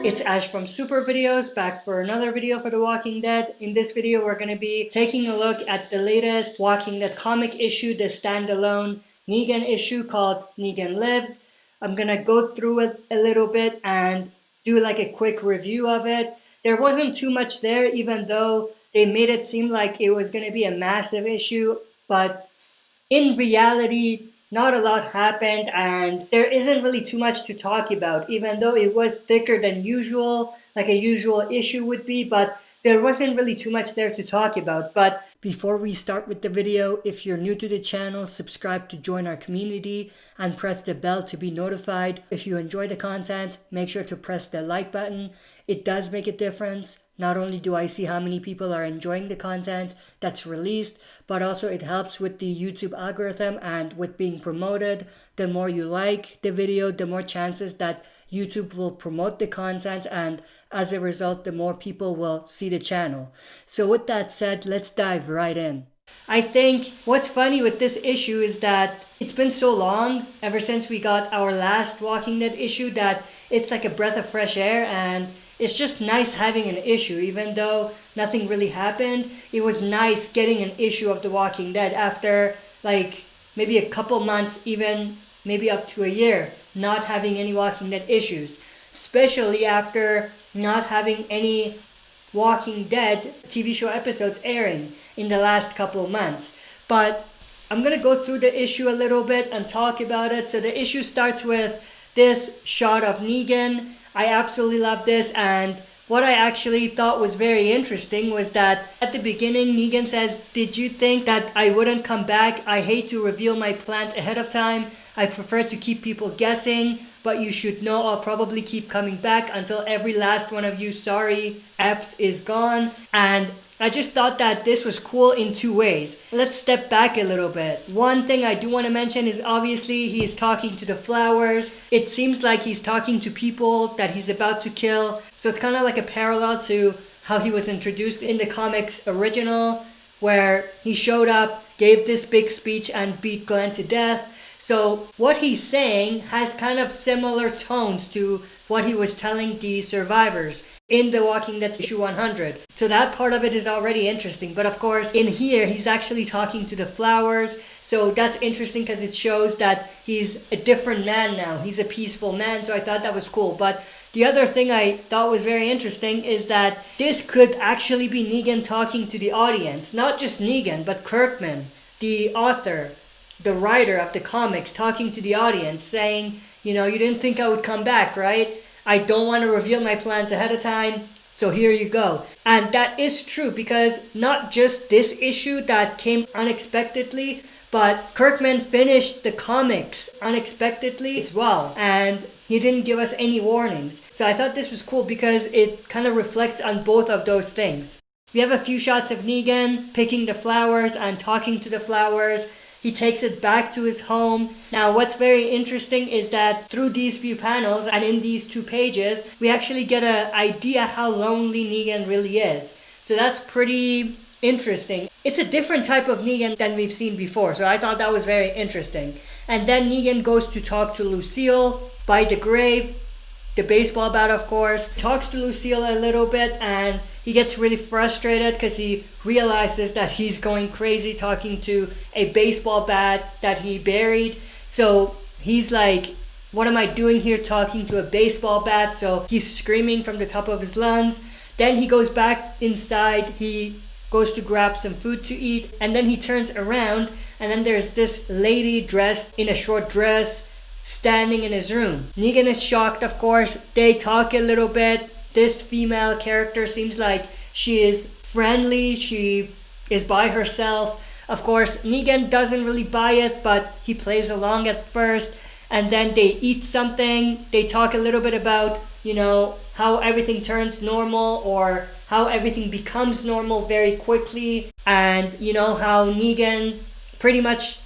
It's Ash from Super Videos, back for another video for The Walking Dead. In this video, we're going to be taking a look at the latest Walking Dead comic issue, the standalone Negan issue called Negan Lives. I'm going to go through it a little bit and do like a quick review of it. There wasn't too much there, even though they made it seem like it was going to be a massive issue, but in reality, not a lot happened, and there isn't really too much to talk about, even though it was thicker than usual, like a usual issue would be, but there wasn't really too much there to talk about. But before we start with the video, if you're new to the channel, subscribe to join our community and press the bell to be notified. If you enjoy the content, make sure to press the like button. It does make a difference. Not only do I see how many people are enjoying the content that's released, but also it helps with the YouTube algorithm and with being promoted. The more you like the video, the more chances that YouTube will promote the content, and as a result, the more people will see the channel. So with that said, let's dive right in. I think what's funny with this issue is that it's been so long ever since we got our last Walking Dead issue that it's like a breath of fresh air, and it's just nice having an issue. Even though nothing really happened, it was nice getting an issue of The Walking Dead after like maybe a couple months, even maybe up to a year, not having any Walking Dead issues, especially after not having any Walking Dead TV show episodes airing in the last couple months. But I'm gonna go through the issue a little bit and talk about it. So the issue starts with this shot of Negan. I absolutely love this, and what I actually thought was very interesting was that at the beginning, Negan says, "Did you think that I wouldn't come back? I hate to reveal my plans ahead of time. I prefer to keep people guessing, but you should know I'll probably keep coming back until every last one of you sorry F's is gone." And I just thought that this was cool in two ways. Let's step back a little bit. One thing I do want to mention is obviously he's talking to the flowers. It seems like he's talking to people that he's about to kill. So it's kind of like a parallel to how he was introduced in the comics original, where he showed up, gave this big speech, and beat Glenn to death. So what he's saying has kind of similar tones to what he was telling the survivors in The Walking Dead issue 100. So that part of it is already interesting. But of course, in here, he's actually talking to the flowers. So that's interesting because it shows that he's a different man now. He's a peaceful man. So I thought that was cool. But the other thing I thought was very interesting is that this could actually be Negan talking to the audience. Not just Negan, but Kirkman, the author, the writer of the comics, talking to the audience, saying, you know, you didn't think I would come back, right? I don't want to reveal my plans ahead of time, so here you go. And that is true, because not just this issue that came unexpectedly, but Kirkman finished the comics unexpectedly as well, and he didn't give us any warnings. So I thought this was cool because it kind of reflects on both of those things. We have a few shots of Negan picking the flowers and talking to the flowers. He takes it back to his home. Now, what's very interesting is that through these few panels and in these 2 pages, we actually get an idea how lonely Negan really is. So that's pretty interesting. It's a different type of Negan than we've seen before, so I thought that was very interesting. And then Negan goes to talk to Lucille by the grave, the baseball bat, of course. Talks to Lucille a little bit, and he gets really frustrated because he realizes that he's going crazy talking to a baseball bat that he buried. So he's like, what am I doing here talking to a baseball bat? So he's screaming from the top of his lungs. Then he goes back inside. He goes to grab some food to eat, and then he turns around, and then there's this lady dressed in a short dress standing in his room. Negan is shocked, of course. They talk a little bit. This female character seems like she is friendly. She is by herself. Of course, Negan doesn't really buy it, but he plays along at first. And then they eat something. They talk a little bit about, you know, how everything turns normal or how everything becomes normal very quickly. And, you know, how Negan pretty much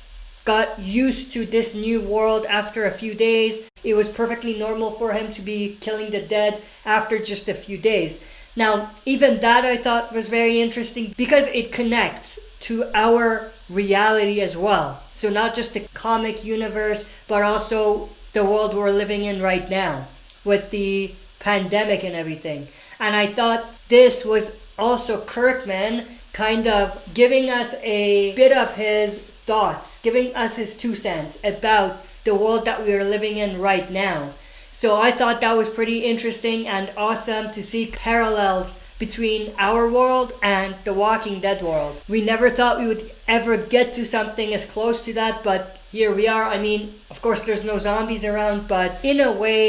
got used to this new world after a few days. It was perfectly normal for him to be killing the dead after just a few days. Now, even that I thought was very interesting because it connects to our reality as well. So not just the comic universe, but also the world we're living in right now with the pandemic and everything. And I thought this was also Kirkman kind of giving us a bit of his thoughts, giving us his 2 cents about the world that we are living in right now. So I thought that was pretty interesting and awesome to see parallels between our world and the Walking Dead world. We never thought we would ever get to something as close to that, but here we are. I mean, of course there's no zombies around, but in a way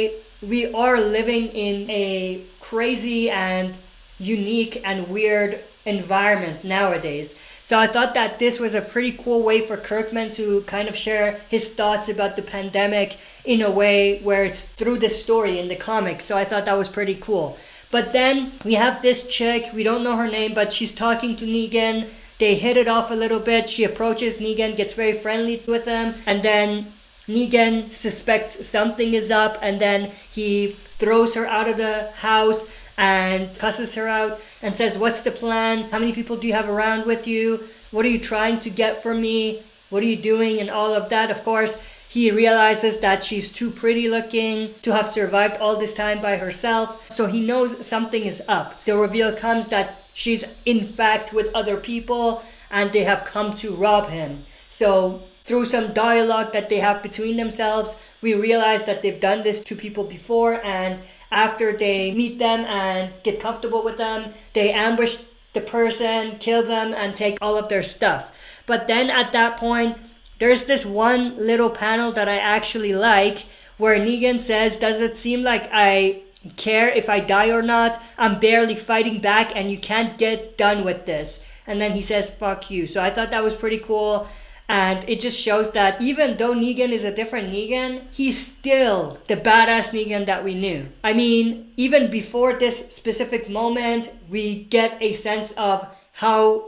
we are living in a crazy and unique and weird environment nowadays. So I thought that this was a pretty cool way for Kirkman to kind of share his thoughts about the pandemic in a way where it's through the story in the comics. So I thought that was pretty cool. But then we have this chick, we don't know her name, but she's talking to Negan. They hit it off a little bit. She approaches Negan, gets very friendly with him, and then Negan suspects something is up, and then he throws her out of the house and cusses her out and says, "What's the plan? How many people do you have around with you? What are you trying to get from me? What are you doing?" And all of that. Of course, he realizes that she's too pretty looking to have survived all this time by herself. So he knows something is up. The reveal comes that she's in fact with other people and they have come to rob him. So through some dialogue that they have between themselves, we realize that they've done this to people before, and after they meet them and get comfortable with them, they ambush the person, kill them, and take all of their stuff. But then at that point, there's this one little panel that I actually like where Negan says, "Does it seem like I care if I die or not? I'm barely fighting back and you can't get done with this." And then he says, "Fuck you." So I thought that was pretty cool. And it just shows that even though Negan is a different Negan, he's still the badass Negan that we knew. I mean, even before this specific moment, we get a sense of how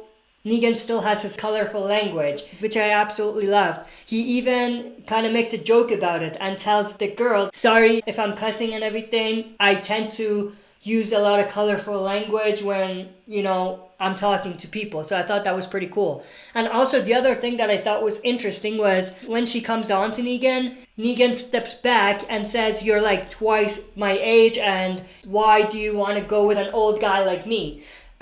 Negan still has his colorful language, which I absolutely love. He even kind of makes a joke about it and tells the girl, "Sorry if I'm cussing and everything. I tend to use a lot of colorful language when, I'm talking to people." So I thought that was pretty cool. And also the other thing that I thought was interesting was when she comes on to Negan, Negan steps back and says, "You're like twice my age, and why do you want to go with an old guy like me?"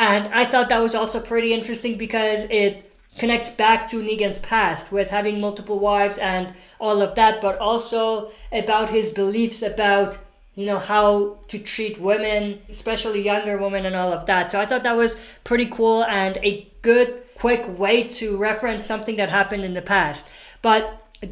And I thought that was also pretty interesting because it connects back to Negan's past with having multiple wives and all of that, but also about his beliefs about how to treat women, especially younger women and all of that. So I thought that was pretty cool and a good, quick way to reference something that happened in the past. But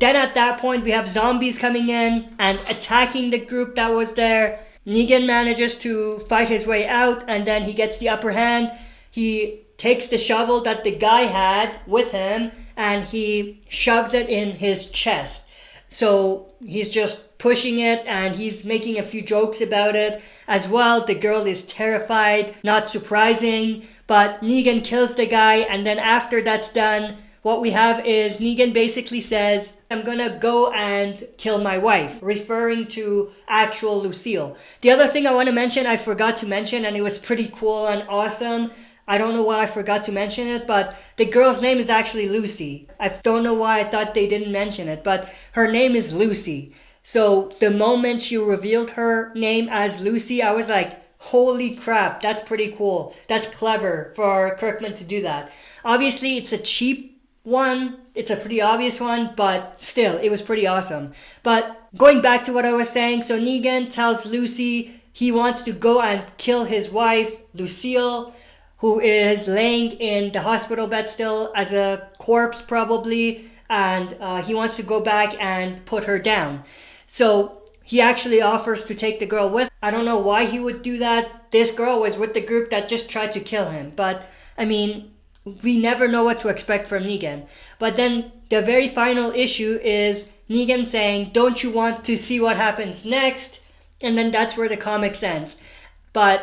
then at that point, we have zombies coming in and attacking the group that was there. Negan manages to fight his way out, and then he gets the upper hand. He takes the shovel that the guy had with him and he shoves it in his chest. So he's just pushing it and he's making a few jokes about it as well. The girl is terrified, not surprising, but Negan kills the guy, and then after that's done, what we have is Negan basically says, "I'm gonna go and kill my wife," referring to actual Lucille. The other thing I want to mention, I forgot to mention, and it was pretty cool and awesome. I don't know why I forgot to mention it, but the girl's name is actually Lucy. I don't know why I thought they didn't mention it, but her name is Lucy. So the moment she revealed her name as Lucy, I was like, holy crap, that's pretty cool. That's clever for Kirkman to do that. Obviously, it's a cheap one. It's a pretty obvious one, but still, it was pretty awesome. But going back to what I was saying, so Negan tells Lucy he wants to go and kill his wife, Lucille, who is laying in the hospital bed still as a corpse probably, and he wants to go back and put her down. So he actually offers to take the girl with. I don't know why he would do that. This girl was with the group that just tried to kill him. But, I mean, we never know what to expect from Negan. But then the very final issue is Negan saying, "Don't you want to see what happens next?" And then that's where the comics ends. But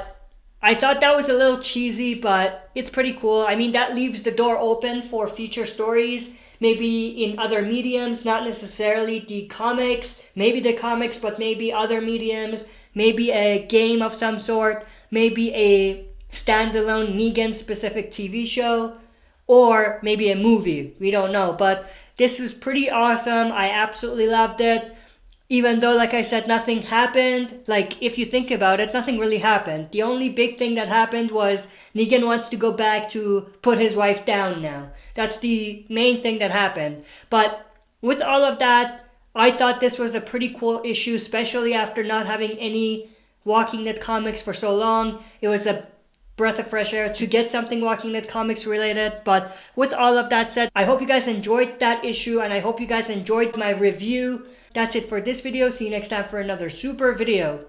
I thought that was a little cheesy, but it's pretty cool. I mean, that leaves the door open for future stories, maybe in other mediums, not necessarily the comics, maybe the comics, but maybe other mediums, maybe a game of some sort, maybe a standalone Negan specific TV show, or maybe a movie. We don't know, but this was pretty awesome. I absolutely loved it. Even though, like I said, nothing happened, like if you think about it, nothing really happened. The only big thing that happened was Negan wants to go back to put his wife down now. That's the main thing that happened. But with all of that, I thought this was a pretty cool issue, especially after not having any Walking Dead comics for so long. It was a breath of fresh air to get something Walking Dead comics related. But with all of that said, I hope you guys enjoyed that issue and I hope you guys enjoyed my review. That's it for this video. See you next time for another super video.